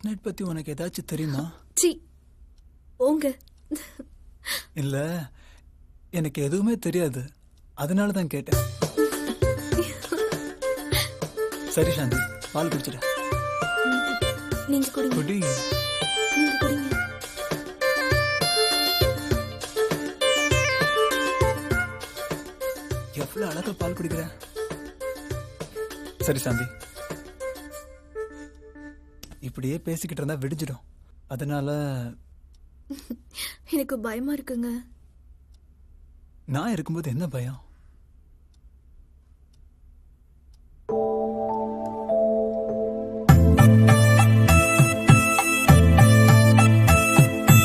First night பத்தி உனக்கு ஏதாச்சும் தெரியுமா? சி போங்க. இல்ல, எனக்கு எதுவுமே தெரியாது, அதனால தான் கேட்டேன். சரி சாந்தி, பால் குடிச்சிட. நீங்க குடிங்க. குடி. நீங்க குடிங்க. எவ்வளவு அழகா பால் குடிக்கிற. சரி சாந்தி, இப்படியே பேசிக்கிட்டு இருந்தா விடிஞ்சிடும். அதனால எனக்கு பயமா இருக்குங்க. நான் இருக்கும்போது என்ன பயம்?